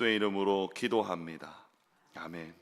주의 이름으로 기도합니다. 아멘.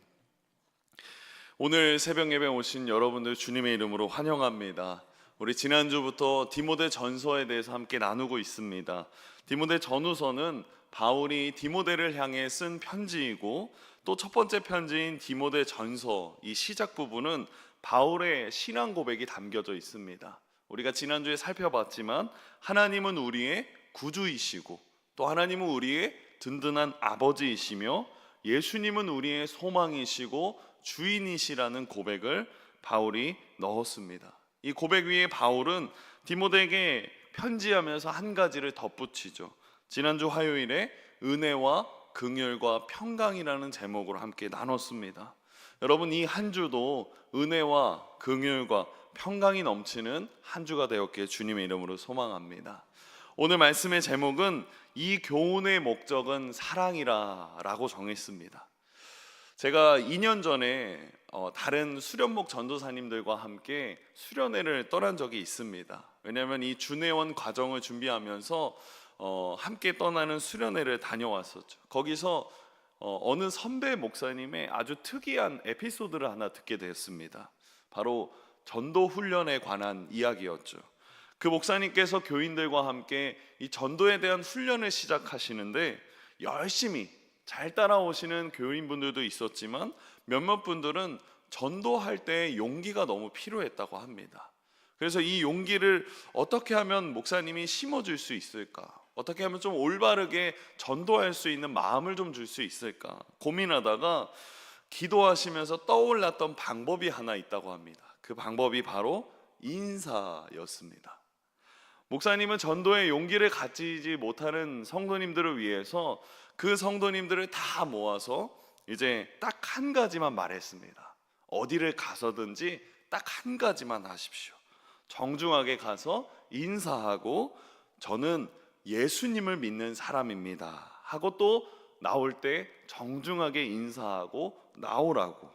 오늘 새벽 예배 오신 여러분들 주님의 이름으로 환영합니다. 우리 지난주부터 디모데 전서에 대해서 함께 나누고 있습니다. 디모데 전후서는 바울이 디모데를 향해 쓴 편지이고, 또 첫 번째 편지인 디모데 전서 이 시작 부분은 바울의 신앙 고백이 담겨져 있습니다. 우리가 지난주에 살펴봤지만 하나님은 우리의 구주이시고, 또 하나님은 우리의 든든한 아버지이시며 예수님은 우리의 소망이시고 주인이시라는 고백을 바울이 넣었습니다. 이 고백 위에 바울은 디모데에게 편지하면서 한 가지를 덧붙이죠. 지난주 화요일에 은혜와 긍휼과 평강이라는 제목으로 함께 나눴습니다. 여러분, 이 한 주도 은혜와 긍휼과 평강이 넘치는 한 주가 되었기에 주님의 이름으로 소망합니다. 오늘 말씀의 제목은 이 교훈의 목적은 사랑이라 라고 정했습니다. 제가 2년 전에 다른 수련목 전도사님들과 함께 수련회를 떠난 적이 있습니다. 왜냐하면 이 준회원 과정을 준비하면서 함께 떠나는 수련회를 다녀왔었죠. 거기서 어느 선배 목사님의 아주 특이한 에피소드를 하나 듣게 되었습니다. 바로 전도 훈련에 관한 이야기였죠. 그 목사님께서 교인들과 함께 이 전도에 대한 훈련을 시작하시는데, 열심히 잘 따라오시는 교인분들도 있었지만 몇몇 분들은 전도할 때 용기가 너무 필요했다고 합니다. 그래서 이 용기를 어떻게 하면 목사님이 심어줄 수 있을까, 어떻게 하면 좀 올바르게 전도할 수 있는 마음을 좀 줄 수 있을까 고민하다가 기도하시면서 떠올랐던 방법이 하나 있다고 합니다. 그 방법이 바로 인사였습니다. 목사님은 전도의 용기를 가지지 못하는 성도님들을 위해서 그 성도님들을 다 모아서 이제 딱 한 가지만 말했습니다. 어디를 가서든지 딱 한 가지만 하십시오. 정중하게 가서 인사하고 저는 예수님을 믿는 사람입니다 하고, 또 나올 때 정중하게 인사하고 나오라고.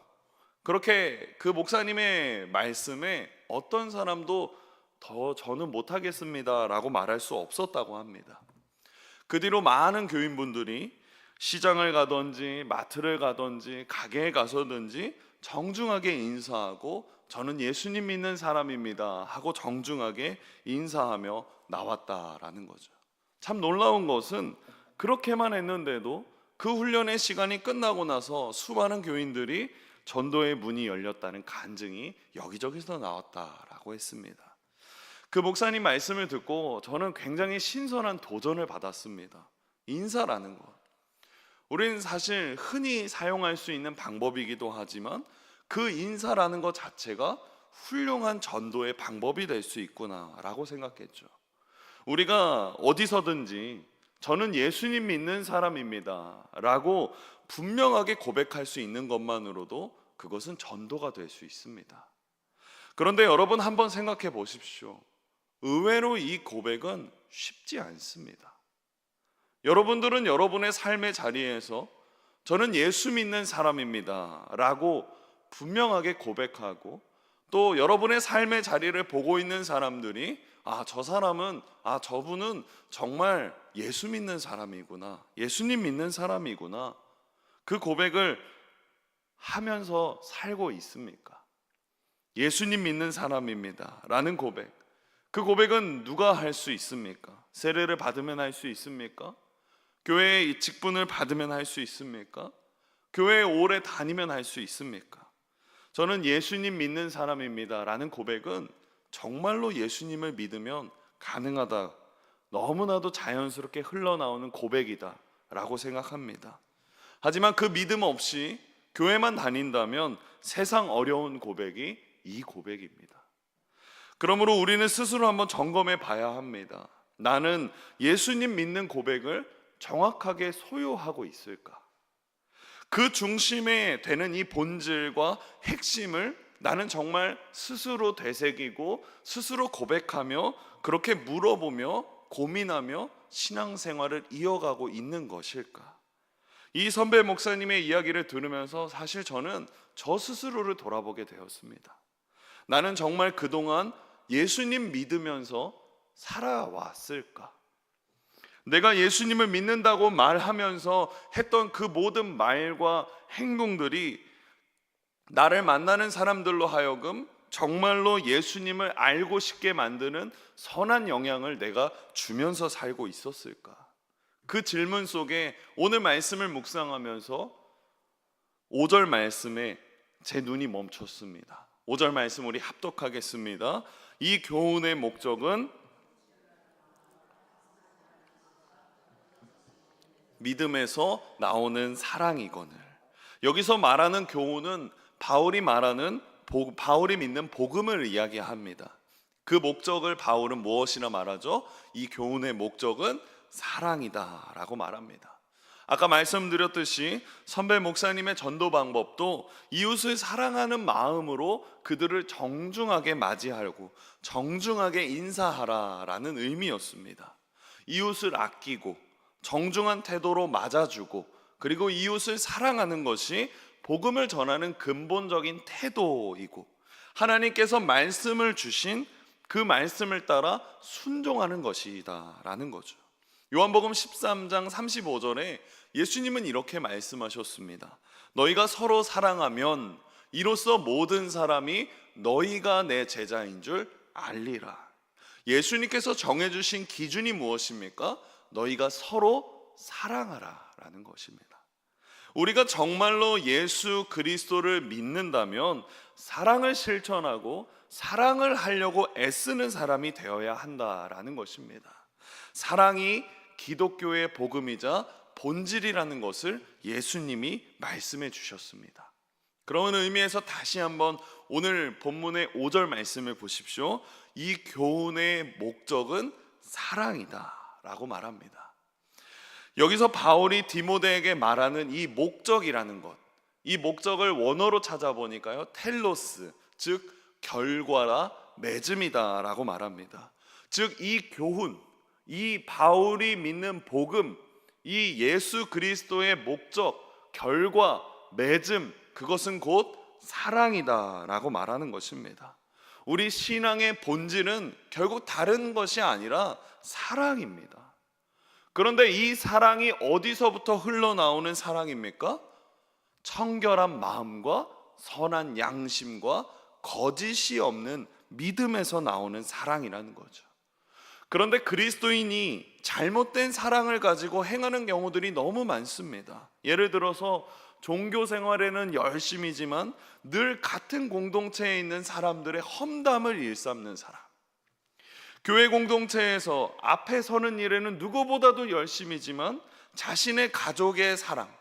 그렇게 그 목사님의 말씀에 어떤 사람도 더 저는 못하겠습니다 라고 말할 수 없었다고 합니다. 그 뒤로 많은 교인분들이 시장을 가든지 마트를 가든지 가게에 가서든지 정중하게 인사하고 저는 예수님 믿는 사람입니다 하고 정중하게 인사하며 나왔다라는 거죠. 참 놀라운 것은 그렇게만 했는데도 그 훈련의 시간이 끝나고 나서 수많은 교인들이 전도의 문이 열렸다는 간증이 여기저기서 나왔다라고 했습니다. 그 목사님 말씀을 듣고 저는 굉장히 신선한 도전을 받았습니다. 인사라는 것, 우리는 사실 흔히 사용할 수 있는 방법이기도 하지만 그 인사라는 것 자체가 훌륭한 전도의 방법이 될 수 있구나라고 생각했죠. 우리가 어디서든지 저는 예수님 믿는 사람입니다 라고 분명하게 고백할 수 있는 것만으로도 그것은 전도가 될 수 있습니다. 그런데 여러분, 한번 생각해 보십시오. 의외로 이 고백은 쉽지 않습니다. 여러분들은 여러분의 삶의 자리에서 저는 예수 믿는 사람입니다 라고 분명하게 고백하고, 또 여러분의 삶의 자리를 보고 있는 사람들이 저 사람은, 저분은 정말 예수 믿는 사람이구나, 예수님 믿는 사람이구나, 그 고백을 하면서 살고 있습니까? 예수님 믿는 사람입니다 라는 고백, 그 고백은 누가 할 수 있습니까? 세례를 받으면 할 수 있습니까? 교회의 직분을 받으면 할 수 있습니까? 교회에 오래 다니면 할 수 있습니까? 저는 예수님 믿는 사람입니다 라는 고백은 정말로 예수님을 믿으면 가능하다, 너무나도 자연스럽게 흘러나오는 고백이다 라고 생각합니다. 하지만 그 믿음 없이 교회만 다닌다면 세상 어려운 고백이 이 고백입니다. 그러므로 우리는 스스로 한번 점검해 봐야 합니다. 나는 예수님 믿는 고백을 정확하게 소유하고 있을까? 그 중심에 되는 이 본질과 핵심을 나는 정말 스스로 되새기고 스스로 고백하며 그렇게 물어보며 고민하며 신앙생활을 이어가고 있는 것일까? 이 선배 목사님의 이야기를 들으면서 사실 저는 저 스스로를 돌아보게 되었습니다. 나는 정말 그동안 예수님 믿으면서 살아왔을까? 내가 예수님을 믿는다고 말하면서 했던 그 모든 말과 행동들이 나를 만나는 사람들로 하여금 정말로 예수님을 알고 싶게 만드는 선한 영향을 내가 주면서 살고 있었을까? 그 질문 속에 오늘 말씀을 묵상하면서 5절 말씀에 제 눈이 멈췄습니다. 5절 말씀 우리 합독하겠습니다. 이 교훈의 목적은 믿음에서 나오는 사랑이거늘. 여기서 말하는 교훈은 바울이 믿는 복음을 이야기합니다. 그 목적을 바울은 무엇이라 말하죠? 이 교훈의 목적은 사랑이다라고 말합니다. 아까 말씀드렸듯이 선배 목사님의 전도 방법도 이웃을 사랑하는 마음으로 그들을 정중하게 맞이하고 정중하게 인사하라라는 의미였습니다. 이웃을 아끼고 정중한 태도로 맞아주고 그리고 이웃을 사랑하는 것이 복음을 전하는 근본적인 태도이고 하나님께서 말씀을 주신 그 말씀을 따라 순종하는 것이다라는 거죠. 요한복음 13장 35절에 예수님은 이렇게 말씀하셨습니다. 너희가 서로 사랑하면 이로써 모든 사람이 너희가 내 제자인 줄 알리라. 예수님께서 정해주신 기준이 무엇입니까? 너희가 서로 사랑하라 라는 것입니다. 우리가 정말로 예수 그리스도를 믿는다면 사랑을 실천하고 사랑을 하려고 애쓰는 사람이 되어야 한다라는 것입니다. 사랑이 기독교의 복음이자 본질이라는 것을 예수님이 말씀해 주셨습니다. 그런 의미에서 다시 한번 오늘 본문의 5절 말씀을 보십시오. 이 교훈의 목적은 사랑이다 라고 말합니다. 여기서 바울이 디모데에게 말하는 이 목적이라는 것, 이 목적을 원어로 찾아보니까요, 텔로스, 즉 결과라 맺음이다 라고 말합니다. 즉 이 교훈, 이 바울이 믿는 복음, 이 예수 그리스도의 목적, 결과, 맺음, 그것은 곧 사랑이다 라고 말하는 것입니다. 우리 신앙의 본질은 결국 다른 것이 아니라 사랑입니다. 그런데 이 사랑이 어디서부터 흘러나오는 사랑입니까? 청결한 마음과 선한 양심과 거짓이 없는 믿음에서 나오는 사랑이라는 거죠. 그런데 그리스도인이 잘못된 사랑을 가지고 행하는 경우들이 너무 많습니다. 예를 들어서 종교 생활에는 열심이지만 늘 같은 공동체에 있는 사람들의 험담을 일삼는 사람, 교회 공동체에서 앞에 서는 일에는 누구보다도 열심이지만 자신의 가족의 사랑,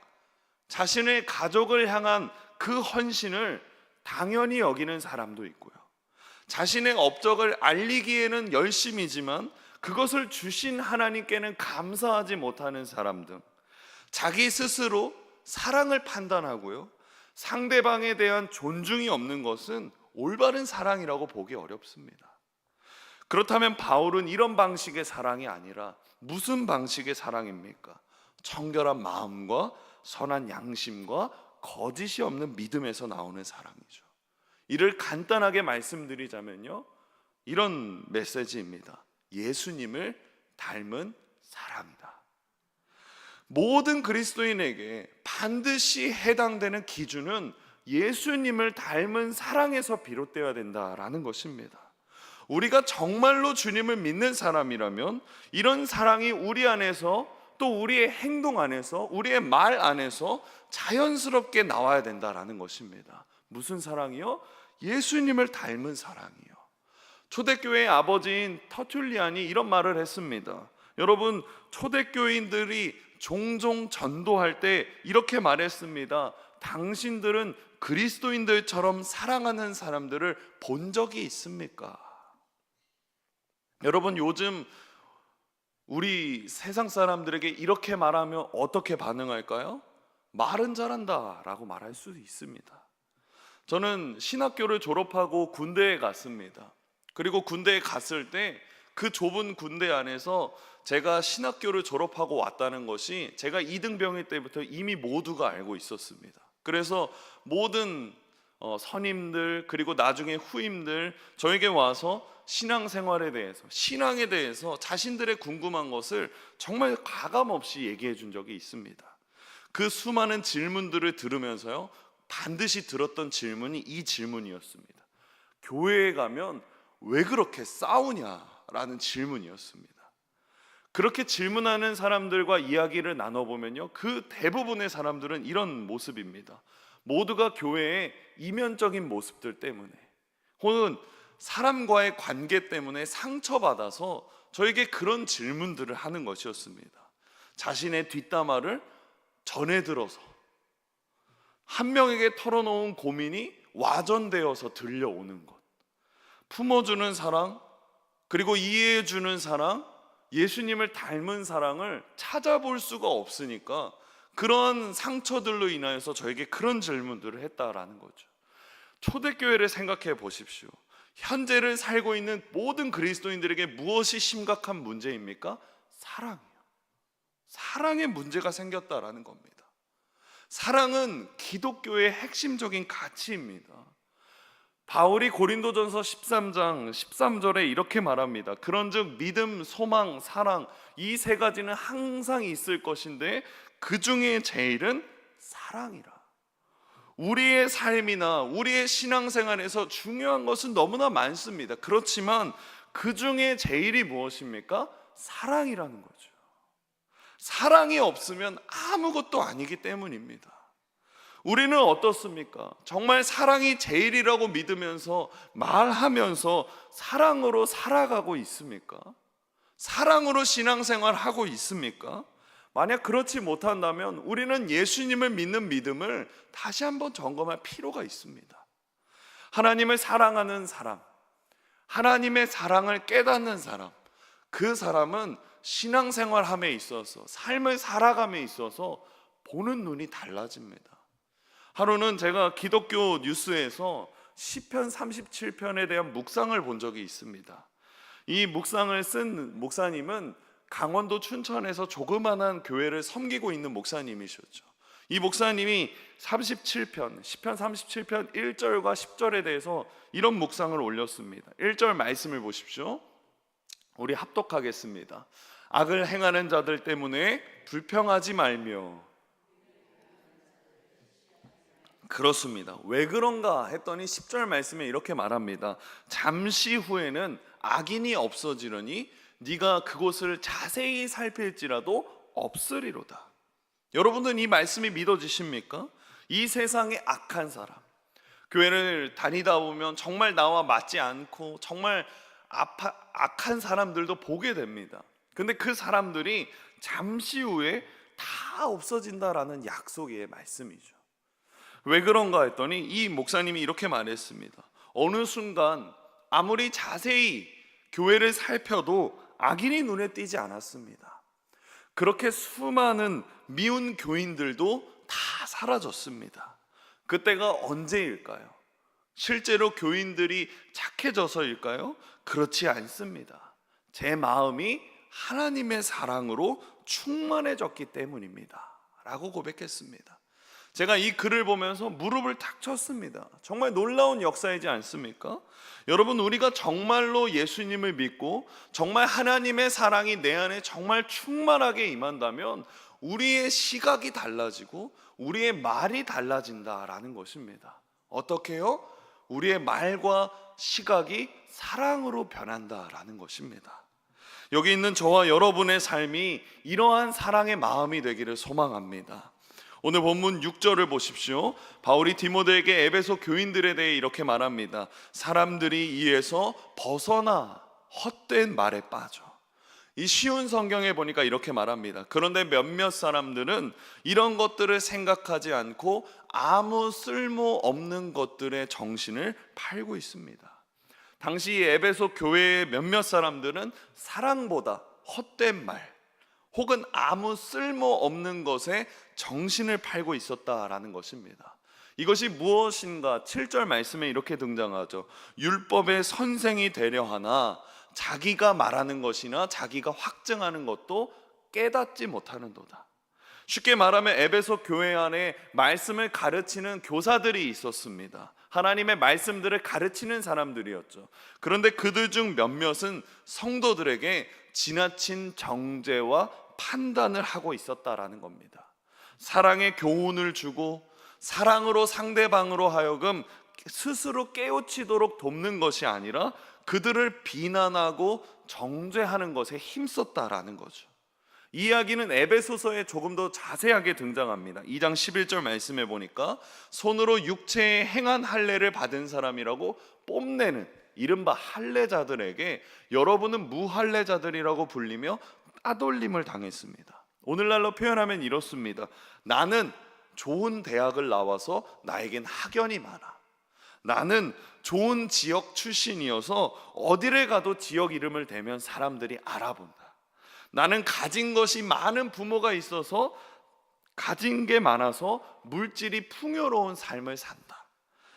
자신의 가족을 향한 그 헌신을 당연히 여기는 사람도 있고요, 자신의 업적을 알리기에는 열심이지만 그것을 주신 하나님께는 감사하지 못하는 사람 등 자기 스스로 사랑을 판단하고요, 상대방에 대한 존중이 없는 것은 올바른 사랑이라고 보기 어렵습니다. 그렇다면 바울은 이런 방식의 사랑이 아니라 무슨 방식의 사랑입니까? 청결한 마음과 선한 양심과 거짓이 없는 믿음에서 나오는 사랑이죠. 이를 간단하게 말씀드리자면요, 이런 메시지입니다. 예수님을 닮은 사랑이다. 모든 그리스도인에게 반드시 해당되는 기준은 예수님을 닮은 사랑에서 비롯되어야 된다라는 것입니다. 우리가 정말로 주님을 믿는 사람이라면 이런 사랑이 우리 안에서, 또 우리의 행동 안에서, 우리의 말 안에서 자연스럽게 나와야 된다라는 것입니다. 무슨 사랑이요? 예수님을 닮은 사랑이요. 초대교회의 아버지인 터툴리안이 이런 말을 했습니다. 여러분, 초대교인들이 종종 전도할 때 이렇게 말했습니다. 당신들은 그리스도인들처럼 사랑하는 사람들을 본 적이 있습니까? 여러분, 요즘 우리 세상 사람들에게 이렇게 말하면 어떻게 반응할까요? 말은 잘한다 라고 말할 수도 있습니다. 저는 신학교를 졸업하고 군대에 갔습니다. 그리고 군대에 갔을 때 그 좁은 군대 안에서 제가 신학교를 졸업하고 왔다는 것이 제가 2등병일 때부터 이미 모두가 알고 있었습니다. 그래서 모든 선임들 그리고 나중에 후임들 저에게 와서 신앙생활에 대해서, 신앙에 대해서 자신들의 궁금한 것을 정말 가감없이 얘기해 준 적이 있습니다. 그 수많은 질문들을 들으면서요, 반드시 들었던 질문이 이 질문이었습니다. 교회에 가면 왜 그렇게 싸우냐라는 질문이었습니다. 그렇게 질문하는 사람들과 이야기를 나눠보면요, 그 대부분의 사람들은 이런 모습입니다. 모두가 교회의 이면적인 모습들 때문에, 혹은 사람과의 관계 때문에 상처받아서 저에게 그런 질문들을 하는 것이었습니다. 자신의 뒷담화를 전해 들어서 한 명에게 털어놓은 고민이 와전되어서 들려오는 것, 품어주는 사랑, 그리고 이해해주는 사랑, 예수님을 닮은 사랑을 찾아볼 수가 없으니까 그런 상처들로 인하여서 저에게 그런 질문들을 했다라는 거죠. 초대교회를 생각해 보십시오. 현재를 살고 있는 모든 그리스도인들에게 무엇이 심각한 문제입니까? 사랑이요. 사랑의 문제가 생겼다라는 겁니다. 사랑은 기독교의 핵심적인 가치입니다. 바울이 고린도전서 13장 13절에 이렇게 말합니다. 그런즉 믿음, 소망, 사랑, 이 세 가지는 항상 있을 것인데 그 중에 제일은 사랑이라. 우리의 삶이나 우리의 신앙생활에서 중요한 것은 너무나 많습니다. 그렇지만 그 중에 제일이 무엇입니까? 사랑이라는 거죠. 사랑이 없으면 아무것도 아니기 때문입니다. 우리는 어떻습니까? 정말 사랑이 제일이라고 믿으면서 말하면서 사랑으로 살아가고 있습니까? 사랑으로 신앙생활하고 있습니까? 만약 그렇지 못한다면 우리는 예수님을 믿는 믿음을 다시 한번 점검할 필요가 있습니다. 하나님을 사랑하는 사람, 하나님의 사랑을 깨닫는 사람, 그 사람은 신앙생활함에 있어서, 삶을 살아감에 있어서 보는 눈이 달라집니다. 하루는 제가 기독교 뉴스에서 시편 37편에 대한 묵상을 본 적이 있습니다. 이 묵상을 쓴 목사님은 강원도 춘천에서 조그만한 교회를 섬기고 있는 목사님이셨죠. 이 목사님이 37편, 시편 37편 1절과 10절에 대해서 이런 묵상을 올렸습니다. 1절 말씀을 보십시오. 우리 합독하겠습니다. 악을 행하는 자들 때문에 불평하지 말며. 그렇습니다. 왜 그런가 했더니 10절 말씀에 이렇게 말합니다. 잠시 후에는 악인이 없어지려니 네가 그곳을 자세히 살필지라도 없으리로다. 여러분들은 이 말씀이 믿어지십니까? 이 세상의 악한 사람, 교회를 다니다 보면 정말 나와 맞지 않고 정말 악한 사람들도 보게 됩니다. 근데 그 사람들이 잠시 후에 다 없어진다라는 약속의 말씀이죠. 왜 그런가 했더니 이 목사님이 이렇게 말했습니다. 어느 순간 아무리 자세히 교회를 살펴도 악인이 눈에 띄지 않았습니다. 그렇게 수많은 미운 교인들도 다 사라졌습니다. 그때가 언제일까요? 실제로 교인들이 착해져서일까요? 그렇지 않습니다. 제 마음이 하나님의 사랑으로 충만해졌기 때문입니다 라고 고백했습니다. 제가 이 글을 보면서 무릎을 탁 쳤습니다. 정말 놀라운 역사이지 않습니까? 여러분, 우리가 정말로 예수님을 믿고 정말 하나님의 사랑이 내 안에 정말 충만하게 임한다면 우리의 시각이 달라지고 우리의 말이 달라진다라는 것입니다. 어떻게요? 우리의 말과 시각이 사랑으로 변한다라는 것입니다. 여기 있는 저와 여러분의 삶이 이러한 사랑의 마음이 되기를 소망합니다. 오늘 본문 6절을 보십시오. 바울이 디모데에게 에베소 교인들에 대해 이렇게 말합니다. 사람들이 이에서 벗어나 헛된 말에 빠져. 이 쉬운 성경에 보니까 이렇게 말합니다. 그런데 몇몇 사람들은 이런 것들을 생각하지 않고 아무 쓸모없는 것들의 정신을 팔고 있습니다. 당시 에베소 교회의 몇몇 사람들은 사랑보다 헛된 말 혹은 아무 쓸모없는 것에 정신을 팔고 있었다라는 것입니다. 이것이 무엇인가? 7절 말씀에 이렇게 등장하죠. 율법의 선생이 되려 하나 자기가 말하는 것이나 자기가 확증하는 것도 깨닫지 못하는도다. 쉽게 말하면 에베소 교회 안에 말씀을 가르치는 교사들이 있었습니다. 하나님의 말씀들을 가르치는 사람들이었죠. 그런데 그들 중 몇몇은 성도들에게 지나친 정죄와 판단을 하고 있었다라는 겁니다. 사랑의 교훈을 주고 사랑으로 상대방으로 하여금 스스로 깨우치도록 돕는 것이 아니라 그들을 비난하고 정죄하는 것에 힘썼다라는 거죠. 이 이야기는 에베소서에 조금 더 자세하게 등장합니다. 2장 11절 말씀해 보니까 손으로 육체에 행한 할례를 받은 사람이라고 뽐내는 이른바 할례자들에게 여러분은 무할례자들이라고 불리며 따돌림을 당했습니다. 오늘날로 표현하면 이렇습니다. 나는 좋은 대학을 나와서 나에겐 학연이 많아. 나는 좋은 지역 출신이어서 어디를 가도 지역 이름을 대면 사람들이 알아본다. 나는 가진 것이 많은 부모가 있어서 가진 게 많아서 물질이 풍요로운 삶을 산다.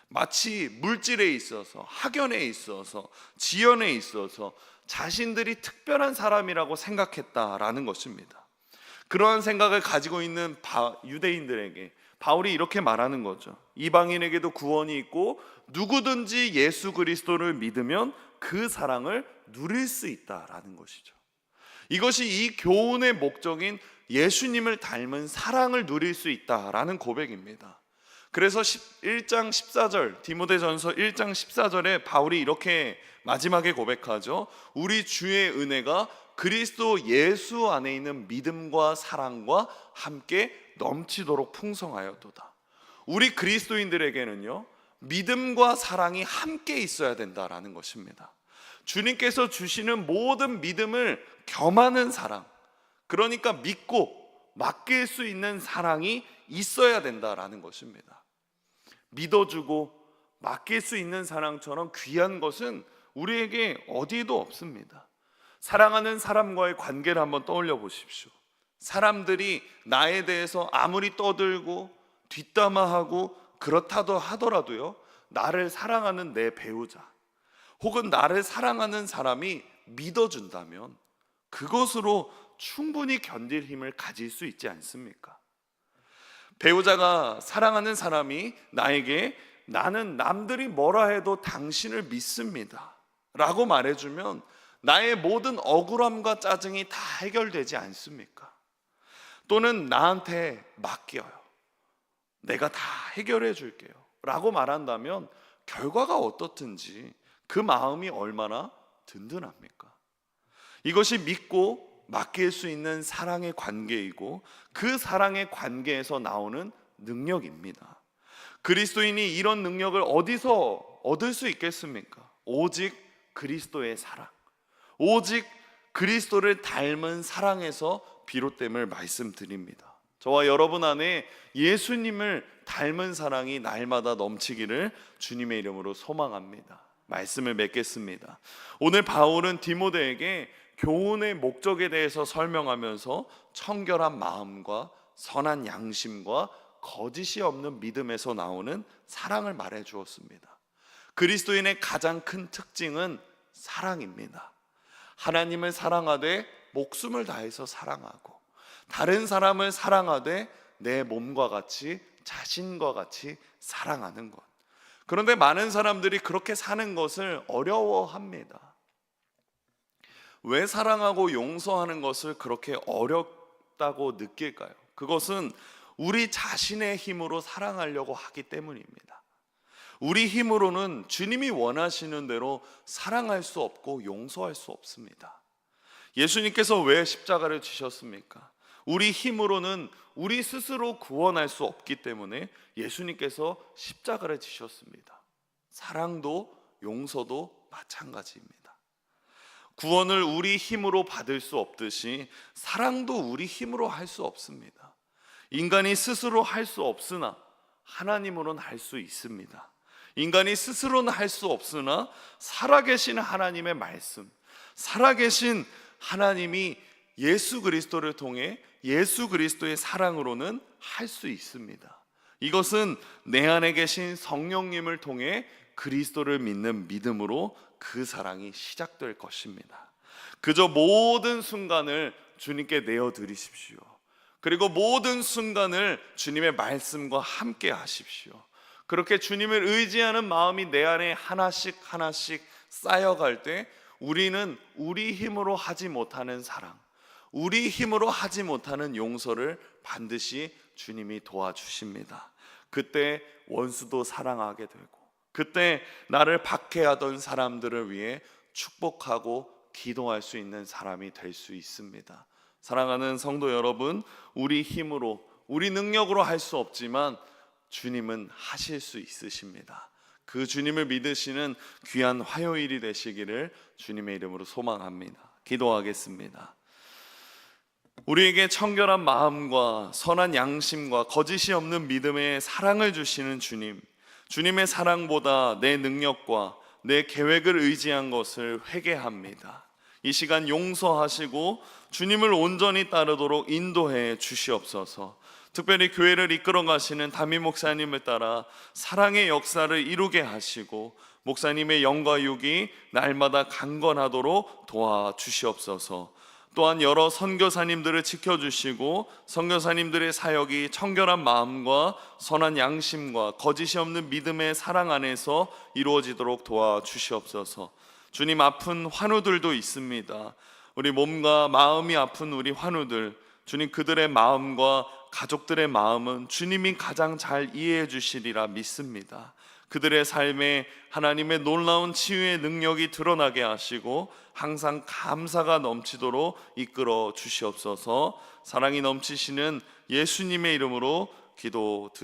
마치 물질에 있어서 학연에 있어서 지연에 있어서 자신들이 특별한 사람이라고 생각했다라는 것입니다. 그러한 생각을 가지고 있는 유대인들에게 바울이 이렇게 말하는 거죠. 이방인에게도 구원이 있고 누구든지 예수 그리스도를 믿으면 그 사랑을 누릴 수 있다라는 것이죠. 이것이 이 교훈의 목적인 예수님을 닮은 사랑을 누릴 수 있다라는 고백입니다. 그래서 1장 14절 디모데전서 1장 14절에 바울이 이렇게 마지막에 고백하죠. 우리 주의 은혜가 그리스도 예수 안에 있는 믿음과 사랑과 함께 넘치도록 풍성하였도다. 우리 그리스도인들에게는요, 믿음과 사랑이 함께 있어야 된다라는 것입니다. 주님께서 주시는 모든 믿음을 겸하는 사랑, 그러니까 믿고 맡길 수 있는 사랑이 있어야 된다라는 것입니다. 믿어주고 맡길 수 있는 사랑처럼 귀한 것은 우리에게 어디에도 없습니다. 사랑하는 사람과의 관계를 한번 떠올려 보십시오. 사람들이 나에 대해서 아무리 떠들고 뒷담화하고 그렇다도 하더라도요, 나를 사랑하는 내 배우자 혹은 나를 사랑하는 사람이 믿어준다면 그것으로 충분히 견딜 힘을 가질 수 있지 않습니까? 배우자가 사랑하는 사람이 나에게 나는 남들이 뭐라 해도 당신을 믿습니다 라고 말해주면 나의 모든 억울함과 짜증이 다 해결되지 않습니까? 또는 나한테 맡겨요, 내가 다 해결해 줄게요 라고 말한다면 결과가 어떻든지 그 마음이 얼마나 든든합니까? 이것이 믿고 맡길 수 있는 사랑의 관계이고 그 사랑의 관계에서 나오는 능력입니다. 그리스도인이 이런 능력을 어디서 얻을 수 있겠습니까? 오직 그리스도의 사랑, 오직 그리스도를 닮은 사랑에서 비롯됨을 말씀드립니다. 저와 여러분 안에 예수님을 닮은 사랑이 날마다 넘치기를 주님의 이름으로 소망합니다. 말씀을 맺겠습니다. 오늘 바울은 디모데에게 교훈의 목적에 대해서 설명하면서 청결한 마음과 선한 양심과 거짓이 없는 믿음에서 나오는 사랑을 말해 주었습니다. 그리스도인의 가장 큰 특징은 사랑입니다. 하나님을 사랑하되 목숨을 다해서 사랑하고 다른 사람을 사랑하되 내 몸과 같이 자신과 같이 사랑하는 것. 그런데 많은 사람들이 그렇게 사는 것을 어려워합니다. 왜 사랑하고 용서하는 것을 그렇게 어렵다고 느낄까요? 그것은 우리 자신의 힘으로 사랑하려고 하기 때문입니다. 우리 힘으로는 주님이 원하시는 대로 사랑할 수 없고 용서할 수 없습니다. 예수님께서 왜 십자가를 지셨습니까? 우리 힘으로는 우리 스스로 구원할 수 없기 때문에 예수님께서 십자가를 지셨습니다. 사랑도 용서도 마찬가지입니다. 구원을 우리 힘으로 받을 수 없듯이 사랑도 우리 힘으로 할 수 없습니다. 인간이 스스로 할 수 없으나 하나님으로는 할 수 있습니다. 인간이 스스로는 할 수 없으나 살아계신 하나님의 말씀, 살아계신 하나님이 예수 그리스도를 통해 예수 그리스도의 사랑으로는 할 수 있습니다. 이것은 내 안에 계신 성령님을 통해 그리스도를 믿는 믿음으로 그 사랑이 시작될 것입니다. 그저 모든 순간을 주님께 내어드리십시오. 그리고 모든 순간을 주님의 말씀과 함께 하십시오. 그렇게 주님을 의지하는 마음이 내 안에 하나씩 하나씩 쌓여갈 때 우리는 우리 힘으로 하지 못하는 사랑, 우리 힘으로 하지 못하는 용서를 반드시 주님이 도와주십니다. 그때 원수도 사랑하게 되고, 그때 나를 박해하던 사람들을 위해 축복하고 기도할 수 있는 사람이 될 수 있습니다. 사랑하는 성도 여러분, 우리 힘으로, 우리 능력으로 할 수 없지만 주님은 하실 수 있으십니다. 그 주님을 믿으시는 귀한 화요일이 되시기를 주님의 이름으로 소망합니다. 기도하겠습니다. 우리에게 청결한 마음과 선한 양심과 거짓이 없는 믿음의 사랑을 주시는 주님, 주님의 사랑보다 내 능력과 내 계획을 의지한 것을 회개합니다. 이 시간 용서하시고 주님을 온전히 따르도록 인도해 주시옵소서. 특별히 교회를 이끌어 가시는 담임 목사님을 따라 사랑의 역사를 이루게 하시고 목사님의 영과 육이 날마다 강건하도록 도와주시옵소서. 또한 여러 선교사님들을 지켜주시고 선교사님들의 사역이 청결한 마음과 선한 양심과 거짓이 없는 믿음의 사랑 안에서 이루어지도록 도와주시옵소서. 주님, 아픈 환우들도 있습니다. 우리 몸과 마음이 아픈 우리 환우들, 주님, 그들의 마음과 가족들의 마음은 주님이 가장 잘 이해해 주시리라 믿습니다. 그들의 삶에 하나님의 놀라운 치유의 능력이 드러나게 하시고 항상 감사가 넘치도록 이끌어 주시옵소서. 사랑이 넘치시는 예수님의 이름으로 기도드립니다.